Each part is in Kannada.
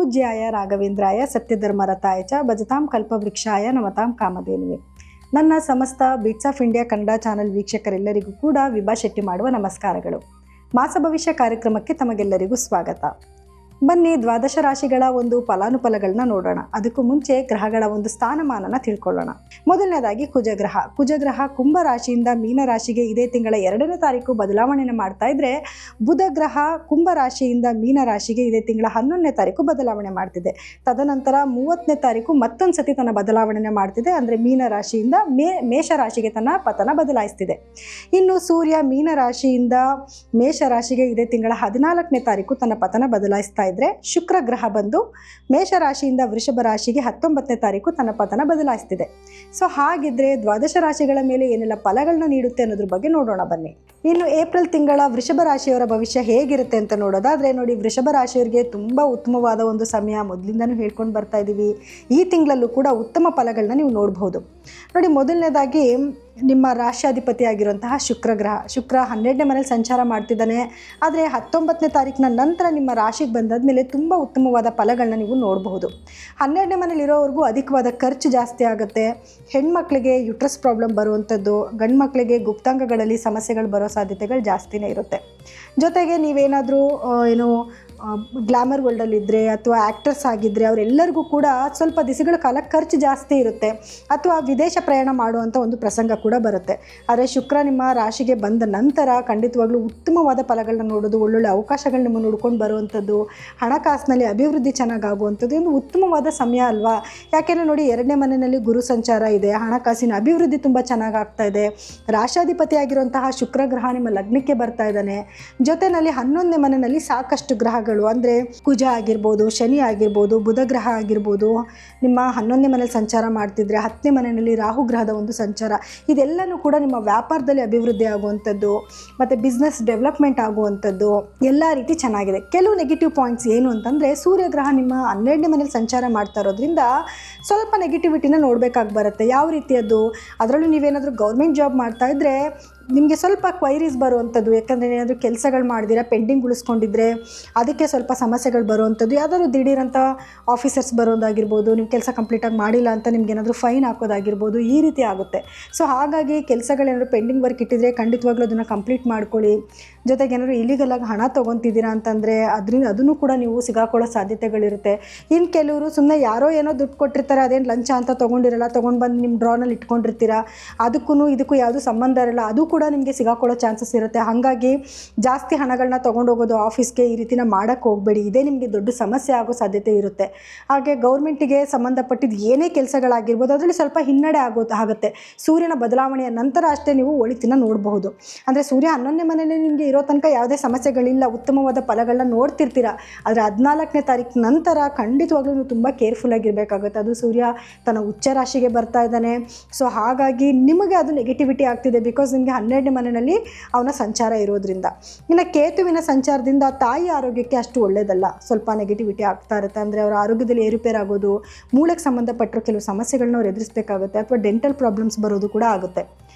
ಪೂಜ್ಯಾಯ ರಾಘವೇಂದ್ರಾಯ ಸತ್ಯಧರ್ಮರತಾಯ ಚ ಭಜತಾಂ ಕಲ್ಪವೃಕ್ಷಾಯ ನಮತಾಂ ಕಾಮಧೇನುವೆ. ನನ್ನ ಸಮಸ್ತ beats of India Kannada channel ವೀಕ್ಷಕರೆಲ್ಲರಿಗೂ ಕೂಡ ವಿಭಾ ಶೆಟ್ಟಿ ಮಾಡುವ ನಮಸ್ಕಾರಗಳು. ಮಾಸ ಭವಿಷ್ಯ ಕಾರ್ಯಕ್ರಮಕ್ಕೆ ತಮಗೆಲ್ಲರಿಗೂ ಸ್ವಾಗತ. ಬನ್ನಿ ದ್ವಾದಶ ರಾಶಿಗಳ ಒಂದು ಫಲಾನುಫಲಗಳನ್ನ ನೋಡೋಣ. ಅದಕ್ಕೂ ಮುಂಚೆ ಗ್ರಹಗಳ ಒಂದು ಸ್ಥಾನಮಾನನ ತಿಳ್ಕೊಳ್ಳೋಣ. ಮೊದಲನೇದಾಗಿ ಕುಜಗ್ರಹ ಕುಂಭ ರಾಶಿಯಿಂದ ಮೀನ ರಾಶಿಗೆ ಇದೇ ತಿಂಗಳ 2ನೇ ತಾರೀಕು ಬದಲಾವಣೆಯನ್ನು ಮಾಡ್ತಾ ಇದ್ರೆ, ಬುಧ ಗ್ರಹ ಕುಂಭ ರಾಶಿಯಿಂದ ಮೀನ ರಾಶಿಗೆ ಇದೇ ತಿಂಗಳ 11ನೇ ತಾರೀಕು ಬದಲಾವಣೆ ಮಾಡ್ತಿದೆ. ತದನಂತರ 30ನೇ ತಾರೀಕು ಮತ್ತೊಂದು ಸತಿ ತನ್ನ ಬದಲಾವಣೆ ಮಾಡ್ತಿದೆ. ಅಂದರೆ ಮೀನ ರಾಶಿಯಿಂದ ಮೇಷ ರಾಶಿಗೆ ತನ್ನ ಪತನ ಬದಲಾಯಿಸ್ತಿದೆ. ಇನ್ನು ಸೂರ್ಯ ಮೀನ ರಾಶಿಯಿಂದ ಮೇಷ ರಾಶಿಗೆ ಇದೇ ತಿಂಗಳ 14ನೇ ತಾರೀಕು ತನ್ನ ಪತನ ಬದಲಾಯಿಸ್ತಾ ಇದ್ರೆ, ಶುಕ್ರ ಗ್ರಹ ಬಂದು ಮೇಷ ರಾಶಿಯಿಂದ ವೃಷಭ ರಾಶಿಗೆ 19ನೇ ತಾರೀಕು ತನ್ನ ಪತನ ಬದಲಾಯಿಸ್ತಿದೆ. ಸೊ ಹಾಗಿದ್ರೆ ದ್ವಾದಶ ರಾಶಿಗಳ ಮೇಲೆ ಏನೆಲ್ಲ ಫಲಗಳನ್ನ ನೀಡುತ್ತೆ ಅನ್ನೋದ್ರ ಬಗ್ಗೆ ನೋಡೋಣ ಬನ್ನಿ. ಇನ್ನು ಏಪ್ರಿಲ್ ತಿಂಗಳ ವೃಷಭ ರಾಶಿಯವರ ಭವಿಷ್ಯ ಹೇಗಿರುತ್ತೆ ಅಂತ ನೋಡೋದಾದ್ರೆ ನೋಡಿ, ವೃಷಭ ರಾಶಿಯವರಿಗೆ ತುಂಬ ಉತ್ತಮವಾದ ಒಂದು ಸಮಯ. ಮೊದಲಿಂದನೂ ಹೇಳ್ಕೊಂಡು ಬರ್ತಾ ಇದ್ದೀವಿ. ಈ ತಿಂಗಳಲ್ಲೂ ಕೂಡ ಉತ್ತಮ ಫಲಗಳನ್ನ ನೀವು ನೋಡಬಹುದು. ನೋಡಿ, ಮೊದಲನೇದಾಗಿ ನಿಮ್ಮ ರಾಶ್ಯಾಧಿಪತಿ ಆಗಿರುವಂತಹ ಶುಕ್ರ 12ನೇ ಮನೇಲಿ ಸಂಚಾರ ಮಾಡ್ತಿದ್ದಾನೆ. ಆದರೆ 19ನೇ ತಾರೀಕಿನ ನಂತರ ನಿಮ್ಮ ರಾಶಿಗೆ ಬಂದಾದ್ಮೇಲೆ ತುಂಬ ಉತ್ತಮವಾದ ಫಲಗಳನ್ನ ನೀವು ನೋಡಬಹುದು. 12ನೇ ಮನೇಲಿ ಇರೋವರೆಗೂ ಅಧಿಕವಾದ ಖರ್ಚು ಜಾಸ್ತಿ ಆಗುತ್ತೆ. ಹೆಣ್ಮಕ್ಳಿಗೆ ಯುಟ್ರಸ್ ಪ್ರಾಬ್ಲಮ್ ಬರುವಂಥದ್ದು, ಗಂಡು ಮಕ್ಕಳಿಗೆ ಗುಪ್ತಾಂಗಗಳಲ್ಲಿ ಸಮಸ್ಯೆಗಳು ಬರೋ ಸಾಧ್ಯತೆಗಳು ಜಾಸ್ತಿನೇ ಇರುತ್ತೆ. ಜೊತೆಗೆ ನೀವೇನಾದರೂ ಗ್ಲಾಮರ್ ವರ್ಲ್ಡಲ್ಲಿದ್ದರೆ ಅಥವಾ ಆ್ಯಕ್ಟರ್ಸ್ ಆಗಿದ್ದರೆ ಅವರೆಲ್ಲರಿಗೂ ಕೂಡ ಸ್ವಲ್ಪ ದಿವಸಗಳ ಕಾಲ ಖರ್ಚು ಜಾಸ್ತಿ ಇರುತ್ತೆ, ಅಥವಾ ವಿದೇಶ ಪ್ರಯಾಣ ಮಾಡುವಂಥ ಒಂದು ಪ್ರಸಂಗ ಕೂಡ ಬರುತ್ತೆ. ಆದರೆ ಶುಕ್ರ ನಿಮ್ಮ ರಾಶಿಗೆ ಬಂದ ನಂತರ ಖಂಡಿತವಾಗ್ಲೂ ಉತ್ತಮವಾದ ಫಲಗಳನ್ನ ನೋಡೋದು, ಒಳ್ಳೊಳ್ಳೆ ಅವಕಾಶಗಳು ನಿಮ್ಮನ್ನು ನೋಡ್ಕೊಂಡು ಬರುವಂಥದ್ದು, ಹಣಕಾಸಿನಲ್ಲಿ ಅಭಿವೃದ್ಧಿ ಚೆನ್ನಾಗಾಗುವಂಥದ್ದು ಒಂದು ಉತ್ತಮವಾದ ಸಮಯ ಅಲ್ವಾ. ಯಾಕೆಂದರೆ ನೋಡಿ, 2ನೇ ಮನೆಯಲ್ಲಿ ಗುರು ಸಂಚಾರ ಇದೆ, ಹಣಕಾಸಿನ ಅಭಿವೃದ್ಧಿ ತುಂಬ ಚೆನ್ನಾಗಾಗ್ತಾ ಇದೆ. ರಾಶಾಧಿಪತಿ ಆಗಿರುವಂತಹ ಶುಕ್ರ ಗ್ರಹ ನಿಮ್ಮ ಲಗ್ನಕ್ಕೆ ಬರ್ತಾ ಇದ್ದಾನೆ. ಜೊತೆಯಲ್ಲಿ 11ನೇ ಮನೆಯಲ್ಲಿ ಸಾಕಷ್ಟು ಗ್ರಹಗಳು ಅಂದರೆ ಕುಜ ಆಗಿರ್ಬೋದು, ಶನಿ ಆಗಿರ್ಬೋದು, ಬುಧ ಗ್ರಹ ಆಗಿರ್ಬೋದು ನಿಮ್ಮ 11ನೇ ಮನೆಯಲ್ಲಿ ಸಂಚಾರ ಮಾಡ್ತಿದ್ರೆ, 10ನೇ ಮನೆಯಲ್ಲಿ ರಾಹು ಗ್ರಹದ ಒಂದು ಸಂಚಾರ, ಇದೆಲ್ಲನೂ ಕೂಡ ನಿಮ್ಮ ವ್ಯಾಪಾರದಲ್ಲಿ ಅಭಿವೃದ್ಧಿ ಆಗುವಂಥದ್ದು ಮತ್ತು ಬಿಸ್ನೆಸ್ ಡೆವಲಪ್ಮೆಂಟ್ ಆಗುವಂಥದ್ದು ಎಲ್ಲ ರೀತಿ ಚೆನ್ನಾಗಿದೆ. ಕೆಲವು ನೆಗೆಟಿವ್ ಪಾಯಿಂಟ್ಸ್ ಏನು ಅಂತಂದರೆ, ಸೂರ್ಯಗ್ರಹ ನಿಮ್ಮ 12ನೇ ಮನೆಯಲ್ಲಿ ಸಂಚಾರ ಮಾಡ್ತಾ ಇರೋದ್ರಿಂದ ಸ್ವಲ್ಪ ನೆಗೆಟಿವಿಟಿನ ನೋಡಬೇಕಾಗಿ ಬರುತ್ತೆ. ಯಾವ ರೀತಿಯದ್ದು? ಅದರಲ್ಲೂ ನೀವೇನಾದರೂ ಗೌರ್ಮೆಂಟ್ ಜಾಬ್ ಮಾಡ್ತಾ ಇದ್ದರೆ ನಿಮಗೆ ಸ್ವಲ್ಪ ಕ್ವೈರೀಸ್ ಬರುವಂಥದ್ದು. ಯಾಕಂದರೆ ಏನಾದರೂ ಕೆಲಸಗಳು ಮಾಡಿದಿರ ಪೆಂಡಿಂಗ್ ಉಳಿಸ್ಕೊಂಡಿದ್ರೆ ಅದಕ್ಕೆ ಸ್ವಲ್ಪ ಸಮಸ್ಯೆಗಳು ಬರುವಂಥದ್ದು, ಯಾವುದಾದ್ರು ದಿಢೀರಂಥ ಆಫೀಸರ್ಸ್ ಬರೋದಾಗಿರ್ಬೋದು, ನೀವು ಕೆಲಸ ಕಂಪ್ಲೀಟಾಗಿ ಮಾಡಿಲ್ಲ ಅಂತ ನಿಮ್ಗೇನಾದರೂ ಫೈನ್ ಹಾಕೋದಾಗಿರ್ಬೋದು, ಈ ರೀತಿ ಆಗುತ್ತೆ. ಸೊ ಹಾಗಾಗಿ ಕೆಲಸಗಳೇನಾದ್ರು ಪೆಂಡಿಂಗ್ ವರ್ಕ್ ಇಟ್ಟಿದ್ರೆ ಖಂಡಿತವಾಗ್ಲೂ ಅದನ್ನು ಕಂಪ್ಲೀಟ್ ಮಾಡ್ಕೊಳ್ಳಿ. ಜೊತೆಗೆ ಏನಾದರೂ ಇಲ್ಲಿಗಲಾಗಿ ಹಣ ತೊಗೊತಿದ್ದೀರಾ ಅಂತಂದರೆ ಅದನ್ನು ಕೂಡ ನೀವು ಸಿಗಾಕೊಳ್ಳೋ ಸಾಧ್ಯತೆಗಳಿರುತ್ತೆ. ಇನ್ನು ಕೆಲವರು ಸುಮ್ಮನೆ ಯಾರೋ ಏನೋ ದುಡ್ಡು ಕೊಟ್ಟಿರ್ತಾರೆ, ಅದೇನು ಲಂಚ ಅಂತ ತೊಗೊಂಡಿರಲ್ಲ, ತೊಗೊಂಡು ಬಂದು ನಿಮ್ಮ ಡ್ರಾನಲ್ಲಿ ಇಟ್ಕೊಂಡಿರ್ತೀರ, ಇದಕ್ಕೂ ಯಾವುದೂ ಸಂಬಂಧ ಇರಲ್ಲ, ಅದು ಕೂಡ ನಿಮಗೆ ಸಿಗಾಕೊಳ್ಳೋ ಚಾನ್ಸಸ್ ಇರುತ್ತೆ. ಹಾಗಾಗಿ ಜಾಸ್ತಿ ಹಣಗಳನ್ನ ತೊಗೊಂಡೋಗೋದು ಆಫೀಸ್ಗೆ ಈ ರೀತಿನ ಮಾಡೋಕ್ಕೆ ಹೋಗಬೇಡಿ. ಇದೇ ನಿಮಗೆ ದೊಡ್ಡ ಸಮಸ್ಯೆ ಆಗೋ ಸಾಧ್ಯತೆ ಇರುತ್ತೆ. ಹಾಗೆ ಗೌರ್ಮೆಂಟಿಗೆ ಸಂಬಂಧಪಟ್ಟಿದ್ದು ಏನೇ ಕೆಲಸಗಳಾಗಿರ್ಬೋದು ಅದರಲ್ಲಿ ಸ್ವಲ್ಪ ಹಿನ್ನಡೆ ಆಗುತ್ತೆ. ಸೂರ್ಯನ ಬದಲಾವಣೆಯ ನಂತರ ಅಷ್ಟೇ ನೀವು ಒಳಿತಿನ ನೋಡಬಹುದು. ಅಂದರೆ ಸೂರ್ಯ 11ನೇ ಮನೆಯಲ್ಲಿ ನಿಮಗೆ ಇರೋ ತನಕ ಯಾವುದೇ ಸಮಸ್ಯೆಗಳಿಲ್ಲ, ಉತ್ತಮವಾದ ಫಲಗಳನ್ನ ನೋಡ್ತಿರ್ತೀರ. ಆದರೆ 14ನೇ ತಾರೀಕು ನಂತರ ಖಂಡಿತವಾಗ್ಲೂ ನೀವು ತುಂಬ ಕೇರ್ಫುಲ್ ಆಗಿರಬೇಕಾಗುತ್ತೆ. ಅದು ಸೂರ್ಯ ತನ್ನ ಉಚ್ಚ ರಾಶಿಗೆ ಬರ್ತಾ ಇದ್ದಾನೆ. ಸೊ ಹಾಗಾಗಿ ನಿಮಗೆ ಅದು ನೆಗೆಟಿವಿಟಿ ಆಗ್ತಿದೆ, ಬಿಕಾಸ್ ನಿಮಗೆ 12ನೇ ಮನೆಯಲ್ಲಿ ಅವನ ಸಂಚಾರ ಇರೋದ್ರಿಂದ. ಇನ್ನು ಕೇತುವಿನ ಸಂಚಾರದಿಂದ ತಾಯಿ ಆರೋಗ್ಯಕ್ಕೆ ಅಷ್ಟು ಒಳ್ಳೆಯದಲ್ಲ, ಸ್ವಲ್ಪ ನೆಗೆಟಿವಿಟಿ ಆಗ್ತಾ ಇರುತ್ತೆ. ಅಂದರೆ ಅವರ ಆರೋಗ್ಯದಲ್ಲಿ ಏರುಪೇರಾಗೋದು, ಮೂಳೆಗೆ ಸಂಬಂಧಪಟ್ಟಿರೋ ಕೆಲವು ಸಮಸ್ಯೆಗಳನ್ನ ಅವ್ರು ಎದುರಿಸಬೇಕಾಗುತ್ತೆ, ಅಥವಾ ಡೆಂಟಲ್ ಪ್ರಾಬ್ಲಮ್ಸ್ ಬರೋದು ಕೂಡ ಆಗುತ್ತೆ.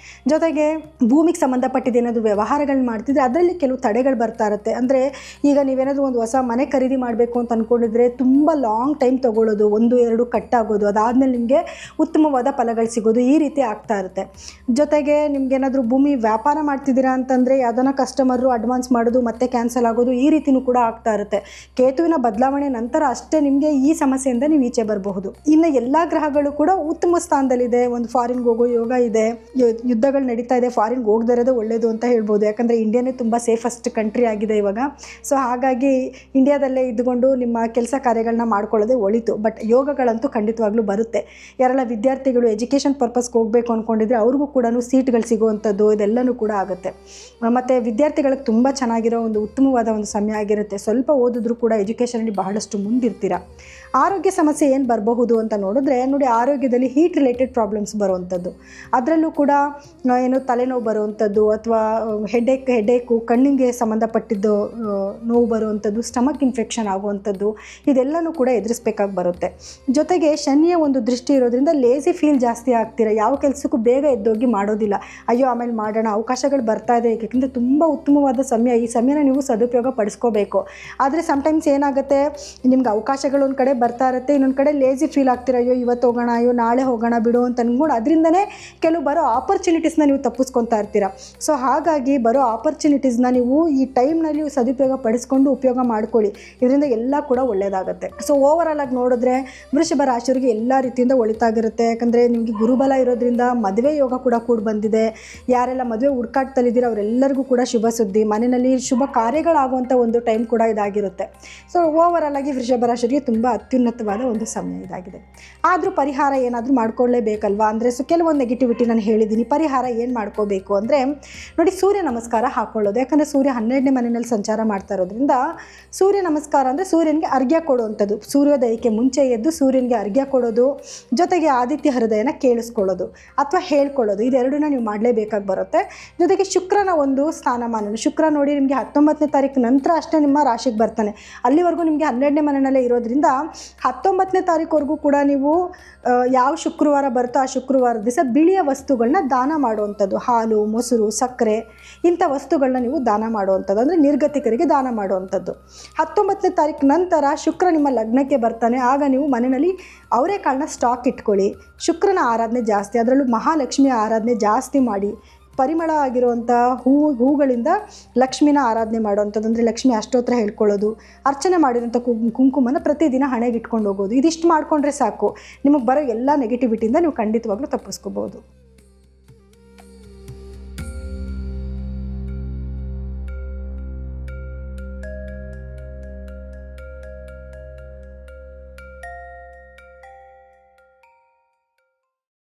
ಜೊತೆಗೆ ಭೂಮಿಗೆ ಸಂಬಂಧಪಟ್ಟಿದ್ದೇನಾದರೂ ವ್ಯವಹಾರಗಳನ್ನ ಮಾಡ್ತಿದ್ರೆ ಅದರಲ್ಲಿ ಕೆಲವು ತಡೆಗಳು ಬರ್ತಾ ಇರುತ್ತೆ. ಅಂದರೆ ಈಗ ನೀವೇನಾದರೂ ಒಂದು ಹೊಸ ಮನೆ ಖರೀದಿ ಮಾಡಬೇಕು ಅಂತ ಅಂದ್ಕೊಂಡಿದ್ರೆ ತುಂಬ ಲಾಂಗ್ ಟೈಮ್ ತೊಗೊಳ್ಳೋದು, 1-2 ಕಟ್ಟಾಗೋದು, ಅದಾದಮೇಲೆ ನಿಮಗೆ ಉತ್ತಮವಾದ ಫಲಗಳು ಸಿಗೋದು, ಈ ರೀತಿ ಆಗ್ತಾ ಇರುತ್ತೆ. ಜೊತೆಗೆ ನಿಮ್ಗೇನಾದರೂ ಭೂಮಿ ವ್ಯಾಪಾರ ಮಾಡ್ತಿದ್ದೀರಾ ಅಂತಂದರೆ ಯಾವುದನ್ನ ಕಸ್ಟಮರು ಅಡ್ವಾನ್ಸ್ ಮಾಡೋದು ಮತ್ತೆ ಕ್ಯಾನ್ಸಲ್ ಆಗೋದು, ಈ ರೀತಿಯೂ ಕೂಡ ಆಗ್ತಾ ಇರುತ್ತೆ. ಕೇತುವಿನ ಬದಲಾವಣೆ ನಂತರ ಅಷ್ಟೇ ನಿಮಗೆ ಈ ಸಮಸ್ಯೆಯಿಂದ ನೀವು ಈಚೆ ಬರಬಹುದು. ಇನ್ನು ಎಲ್ಲ ಗ್ರಹಗಳು ಕೂಡ ಉತ್ತಮ ಸ್ಥಾನದಲ್ಲಿದೆ. ಒಂದು ಫಾರಿನ್ಗೆ ಹೋಗೋ ಯೋಗ ಇದೆ, ಯುದ್ಧಗಳು ನಡೀತಾ ಇದೆ, ಫಾರಿನ್ಗೆ ಹೋಗದೇ ಇರೋದು ಒಳ್ಳೆಯದು ಅಂತ ಹೇಳ್ಬೋದು. ಯಾಕಂದರೆ ಇಂಡಿಯಾನೇ ತುಂಬ ಸೇಫೆಸ್ಟ್ ಕಂಟ್ರಿ ಆಗಿದೆ ಇವಾಗ. ಸೊ ಹಾಗಾಗಿ ಇಂಡಿಯಾದಲ್ಲೇ ಇದ್ದುಕೊಂಡು ನಿಮ್ಮ ಕೆಲಸ ಕಾರ್ಯಗಳನ್ನ ಮಾಡ್ಕೊಳ್ಳೋದೇ ಒಳಿತು. ಬಟ್ ಯೋಗಗಳಂತೂ ಖಂಡಿತವಾಗ್ಲೂ ಬರುತ್ತೆ. ಯಾರೆಲ್ಲ ವಿದ್ಯಾರ್ಥಿಗಳು ಎಜುಕೇಷನ್ ಪರ್ಪಸ್ಗೆ ಹೋಗಬೇಕು ಅಂದ್ಕೊಂಡಿದ್ರೆ ಅವ್ರಿಗೂ ಕೂಡ ಸೀಟ್ಗಳು ಸಿಗುವಂಥದ್ದು ಇದೆಲ್ಲನೂ ಕೂಡ ಆಗುತ್ತೆ. ಮತ್ತು ವಿದ್ಯಾರ್ಥಿಗಳಿಗೆ ತುಂಬ ಚೆನ್ನಾಗಿರೋ ಒಂದು ಉತ್ತಮವಾದ ಒಂದು ಸಮಯ ಆಗಿರುತ್ತೆ. ಸ್ವಲ್ಪ ಓದಿದ್ರೂ ಕೂಡ ಎಜುಕೇಷನಲ್ಲಿ ಬಹಳಷ್ಟು ಮುಂದಿರ್ತೀರ. ಆರೋಗ್ಯ ಸಮಸ್ಯೆ ಏನು ಬರಬಹುದು ಅಂತ ನೋಡಿದ್ರೆ ನೋಡಿ, ಆರೋಗ್ಯದಲ್ಲಿ ಹೀಟ್ ರಿಲೇಟೆಡ್ ಪ್ರಾಬ್ಲಮ್ಸ್ ಬರುವಂಥದ್ದು, ಅದರಲ್ಲೂ ಕೂಡ ಏನು ತಲೆನೋವು ಬರುವಂಥದ್ದು ಅಥವಾ ಹೆಡೇಕು ಕಣ್ಣಿಗೆ ಸಂಬಂಧಪಟ್ಟಿದ್ದು ನೋವು ಬರುವಂಥದ್ದು, ಸ್ಟಮಕ್ ಇನ್ಫೆಕ್ಷನ್ ಆಗುವಂಥದ್ದು, ಇದೆಲ್ಲನೂ ಕೂಡ ಎದುರಿಸ್ಬೇಕಾಗಿ ಬರುತ್ತೆ. ಜೊತೆಗೆ ಶನಿಯ ಒಂದು ದೃಷ್ಟಿ ಇರೋದ್ರಿಂದ ಲೇಸಿ ಫೀಲ್ ಜಾಸ್ತಿ ಆಗ್ತೀರ, ಯಾವ ಕೆಲಸಕ್ಕೂ ಬೇಗ ಎದ್ದೋಗಿ ಮಾಡೋದಿಲ್ಲ, ಅಯ್ಯೋ ಆಮೇಲೆ ಮಾಡೋಣ, ಅವಕಾಶಗಳು ಬರ್ತಾ ಇದೆ. ಏಕೆಂದರೆ ತುಂಬ ಉತ್ತಮವಾದ ಸಮಯ, ಈ ಸಮಯನ ನೀವು ಸದುಪಯೋಗ ಪಡಿಸ್ಕೋಬೇಕು. ಆದರೆ ಸಮ್ಟೈಮ್ಸ್ ಏನಾಗುತ್ತೆ, ನಿಮ್ಗೆ ಅವಕಾಶಗಳು ಒಂದು ಕಡೆ ಬರ್ತಾ ಇರುತ್ತೆ, ಇನ್ನೊಂದು ಕಡೆ ಲೇಸಿ ಫೀಲ್ ಆಗ್ತೀರ, ಅಯ್ಯೋ ಇವತ್ತು ಹೋಗೋಣ, ಅಯ್ಯೋ ನಾಳೆ ಹೋಗೋಣ ಬಿಡು ಅಂತ ಅಂದ್ಕೊಂಡು ಅದರಿಂದನೇ ಕೆಲವು ಬರೋ ಆಪರ್ಚುನಿಟೀಸ್ನ ನೀವು ತಪ್ಪಿಸ್ಕೊತಾ ಇರ್ತೀರ. ಸೊ ಹಾಗಾಗಿ ಬರೋ ಆಪರ್ಚುನಿಟೀಸ್ನ ನೀವು ಈ ಟೈಮ್ನಲ್ಲಿ ಸದುಪಯೋಗ ಪಡಿಸ್ಕೊಂಡು ಉಪಯೋಗ ಮಾಡ್ಕೊಳ್ಳಿ, ಇದರಿಂದ ಎಲ್ಲ ಕೂಡ ಒಳ್ಳೆಯದಾಗುತ್ತೆ. ಸೊ ಓವರಾಲ್ ಆಗಿ ನೋಡಿದ್ರೆ ವೃಷಭ ರಾಶಿಯವರಿಗೆ ಎಲ್ಲ ರೀತಿಯಿಂದ ಒಳಿತಾಗಿರುತ್ತೆ. ಯಾಕಂದರೆ ನಿಮಗೆ ಗುರುಬಲ ಇರೋದ್ರಿಂದ ಮದುವೆ ಯೋಗ ಕೂಡ ಬಂದಿದೆ. ಯಾರೆಲ್ಲ ಮದುವೆ ಹುಡ್ಕಾಡ್ತಲಿದ್ದೀರ ಅವರೆಲ್ಲರಿಗೂ ಕೂಡ ಶುಭ ಸುದ್ದಿ, ಮನೆಯಲ್ಲಿ ಶುಭ ಕಾರ್ಯಗಳಾಗುವಂಥ ಒಂದು ಟೈಮ್ ಕೂಡ ಇದಾಗಿರುತ್ತೆ. ಸೊ ಓವರಾಲ್ ಆಗಿ ವೃಷಭ ರಾಶಿಯವರಿಗೆ ತುಂಬ ಅತ್ಯುನ್ನತವಾದ ಒಂದು ಸಮಯ ಇದಾಗಿದೆ. ಆದರೂ ಪರಿಹಾರ ಏನಾದರೂ ಮಾಡ್ಕೊಳ್ಳೇಬೇಕಲ್ವಾ ಅಂದರೆ, ಸೊ ಕೆಲವೊಂದು ನೆಗೆಟಿವಿಟಿ ನಾನು ಹೇಳಿದ್ದೀನಿ. ಪರಿಹಾರ ಏನು ಮಾಡ್ಕೋಬೇಕು ಅಂದರೆ ನೋಡಿ, ಸೂರ್ಯ ನಮಸ್ಕಾರ ಹಾಕ್ಕೊಳ್ಳೋದು. ಯಾಕಂದರೆ ಸೂರ್ಯ 12ನೇ ಮನೆಯಲ್ಲಿ ಸಂಚಾರ ಮಾಡ್ತಾ ಇರೋದ್ರಿಂದ ಸೂರ್ಯ ನಮಸ್ಕಾರ ಅಂದರೆ ಸೂರ್ಯನಿಗೆ ಅರ್ಘ್ಯ ಕೊಡುವಂಥದ್ದು, ಸೂರ್ಯೋದಯಕ್ಕೆ ಮುಂಚೆ ಎದ್ದು ಸೂರ್ಯನಿಗೆ ಅರ್ಘ್ಯ ಕೊಡೋದು, ಜೊತೆಗೆ ಆದಿತ್ಯ ಹೃದಯನ ಕೇಳಿಸ್ಕೊಳ್ಳೋದು ಅಥವಾ ಹೇಳ್ಕೊಳ್ಳೋದು, ಇದೆರಡನ್ನ ನೀವು ಮಾಡಲೇಬೇಕಾಗಿ ಬರುತ್ತೆ. ಜೊತೆಗೆ ಶುಕ್ರನ ಒಂದು ಸ್ಥಾನಮಾನ, ಶುಕ್ರ ನೋಡಿ ನಿಮಗೆ 19ನೇ ತಾರೀಕು ನಂತರ ಅಷ್ಟೇ ನಿಮ್ಮ ರಾಶಿಗೆ ಬರ್ತಾನೆ. ಅಲ್ಲಿವರೆಗೂ ನಿಮಗೆ 12ನೇ ಮನೆಯಲ್ಲೇ ಇರೋದ್ರಿಂದ 19ನೇ ತಾರೀಕುವರೆಗೂ ಕೂಡ ನೀವು ಯಾವ ಶುಕ್ರವಾರ ಬರುತ್ತೋ ಆ ಶುಕ್ರವಾರ ದಿವಸ ಬಿಳಿಯ ವಸ್ತುಗಳನ್ನ ದಾನ ಮಾಡುವಂಥದ್ದು, ಹಾಲು, ಮೊಸರು, ಸಕ್ಕರೆ ಇಂಥ ವಸ್ತುಗಳನ್ನ ನೀವು ದಾನ ಮಾಡುವಂಥದ್ದು, ಅಂದರೆ ನಿರ್ಗತಿಕರಿಗೆ ದಾನ ಮಾಡುವಂಥದ್ದು. 19ನೇ ತಾರೀಕು ನಂತರ ಶುಕ್ರ ನಿಮ್ಮ ಲಗ್ನಕ್ಕೆ ಬರ್ತಾನೆ. ಆಗ ನೀವು ಮನೆಯಲ್ಲಿ ಅವರೆಕಾಳನ್ನ ಸ್ಟಾಕ್ ಇಟ್ಕೊಳ್ಳಿ. ಶುಕ್ರನ ಆರಾಧನೆ ಜಾಸ್ತಿ, ಅದರಲ್ಲೂ ಮಹಾಲಕ್ಷ್ಮಿಯ ಆರಾಧನೆ ಜಾಸ್ತಿ ಮಾಡಿ. ಪರಿಮಳ ಆಗಿರುವಂಥ ಹೂಗಳಿಂದ ಲಕ್ಷ್ಮಿನ ಆರಾಧನೆ ಮಾಡುವಂಥದ್ದು, ಅಂದರೆ ಲಕ್ಷ್ಮಿ ಅಷ್ಟೋತ್ರ ಹೇಳ್ಕೊಳ್ಳೋದು, ಅರ್ಚನೆ ಮಾಡಿರೋಂಥ ಕುಂಕುಮನ ಪ್ರತಿದಿನ ಹಣೆಗೆ ಇಟ್ಕೊಂಡು ಹೋಗೋದು, ಇದಿಷ್ಟು ಮಾಡಿಕೊಂಡ್ರೆ ಸಾಕು, ನಿಮಗೆ ಬರೋ ಎಲ್ಲ ನೆಗೆಟಿವಿಟಿಯಿಂದ ನೀವು ಖಂಡಿತವಾಗ್ಲೂ ತಪ್ಪಿಸ್ಕೋಬೋದು.